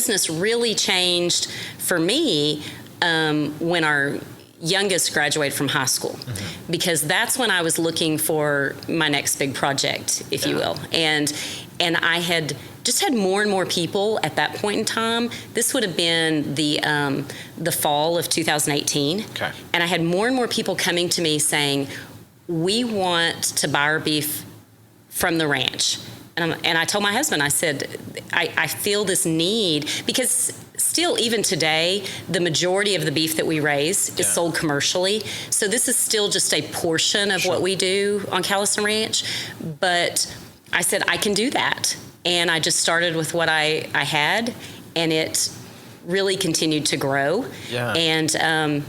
business really changed for me when our youngest graduated from high school, because that's when I was looking for my next big project, if you will. And I had just had more and more people at that point in time. This would have been the fall of 2018. Okay. And I had more and more people coming to me saying, we want to buy our beef from the ranch. And I told my husband, I said, I feel this need, because still, even today, the majority of the beef that we raise is sold commercially. So this is still just a portion of what we do on Callison Ranch. But I said, I can do that. And I just started with what I had, and it really continued to grow. Yeah. And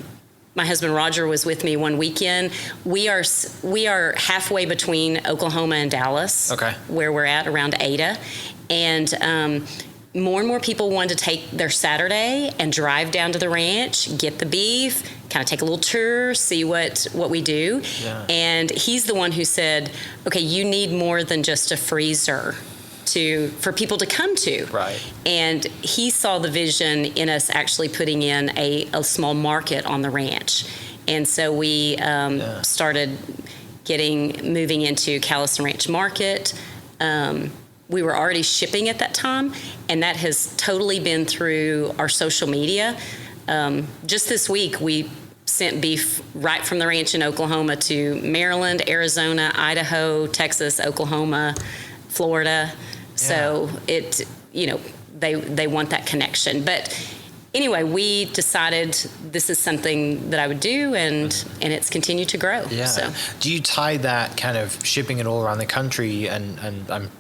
my husband Roger was with me one weekend. We are halfway between Oklahoma and Dallas, where we're at, around Ada. And more and more people wanted to take their Saturday and drive down to the ranch, get the beef, kind of take a little tour, see what we do. Yeah. And he's the one who said, okay, you need more than just a freezer for people to come to. Right. And he saw the vision in us actually putting in a small market on the ranch. And so we started moving into Callison Ranch Market. We were already shipping at that time, and that has totally been through our social media. Just this week, we sent beef right from the ranch in Oklahoma to Maryland, Arizona, Idaho, Texas, Oklahoma, Florida. So they want that connection. But anyway, we decided this is something that I would do, and it's continued to grow. Yeah. So. Do you tie that kind of shipping it all around the country and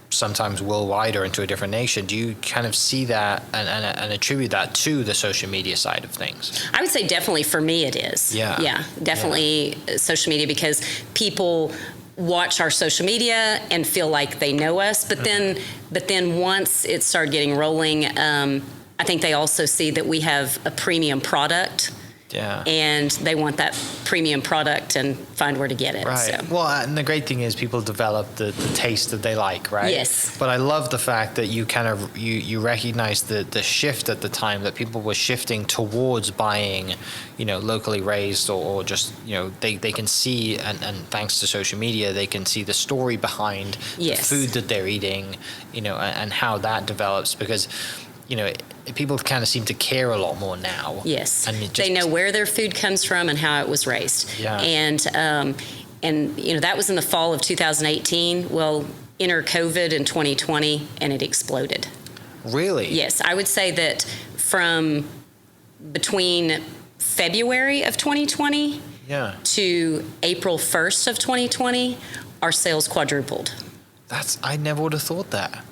sometimes worldwide or into a different nation? Do you kind of see that and attribute that to the social media side of things? I would say definitely for me it is. Yeah. Yeah, definitely social media, because people watch our social media and feel like they know us, but then once it started getting rolling, I think they also see that we have a premium product. Yeah. And they want that premium product and find where to get it. Right. So. Well, and the great thing is people develop the taste that they like, right? Yes. But I love the fact that you kind of you recognize the shift at the time, that people were shifting towards buying, locally raised, or just, they can see, and thanks to social media, they can see the story behind the food that they're eating, and how that develops, because people kind of seem to care a lot more now. Yes. They know where their food comes from and how it was raised. Yeah. And that was in the fall of 2018. Well, enter COVID in 2020, and it exploded. Really? Yes. I would say that from between February of 2020 to April 1st of 2020, our sales quadrupled. I never would have thought that.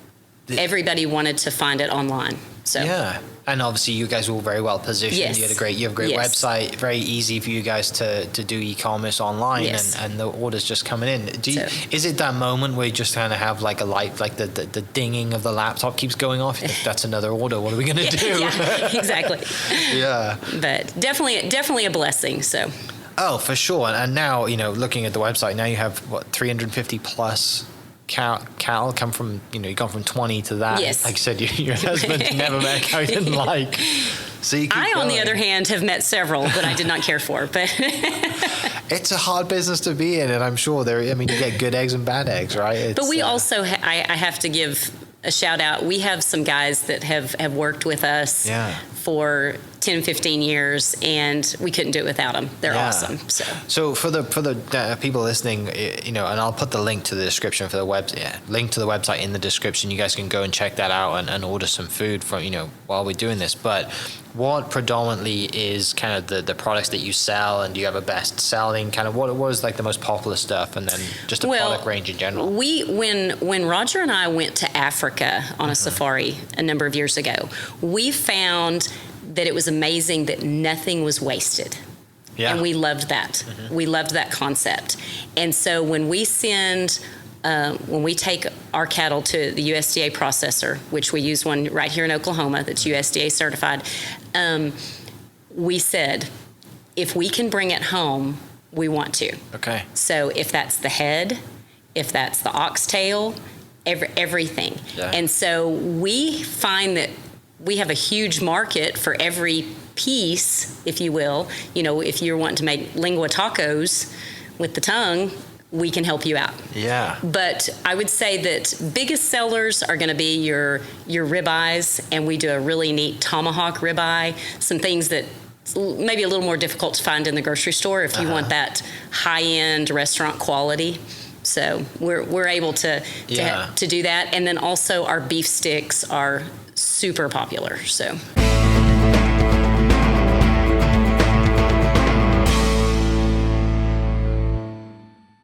Everybody wanted to find it online. So. Yeah, and obviously you guys were all very well positioned. Yes. You have a great website. Very easy for you guys to do e-commerce online, and the orders just coming in. Is it that moment where you just kind of have like a light, like the dinging of the laptop keeps going off? That's another order. What are we going to do? Yeah, exactly. Yeah. But definitely a blessing. So. Oh, for sure. And now, looking at the website, now you have 350 plus cattle come from, you've gone from 20 to that. Yes. Like I said, your husband never met a cow he didn't like. So you keep I, going. on the other hand, have met several that I did not care for. But it's a hard business to be in, and I'm sure you get good eggs and bad eggs, right? But we also, I have to give a shout out. We have some guys that have worked with us for 10, 15 years, and we couldn't do it without them. They're awesome. So for the people listening, and I'll put the link to the description for the link to the website in the description. You guys can go and check that out and order some food from, while we're doing this. But what predominantly is kind of the products that you sell, and do you have a best selling kind of what is like the most popular stuff, and then just the product range in general? When Roger and I went to Africa on a safari a number of years ago, we found that it was amazing that nothing was wasted. Yeah. And we loved that. We loved that concept. And so when we take our cattle to the USDA processor, which we use one right here in Oklahoma that's USDA certified, we said, if we can bring it home, we want to. Okay. So if that's the head, if that's the oxtail, everything. Yeah. And so we find that we have a huge market for every piece, if you will. You know, if you're wanting to make lingua tacos with the tongue, we can help you out. Yeah. But I would say that biggest sellers are going to be your ribeyes, and we do a really neat tomahawk ribeye, some things that maybe a little more difficult to find in the grocery store if you want that high-end restaurant quality. So we're able to do that. And then also our beef sticks are super popular. So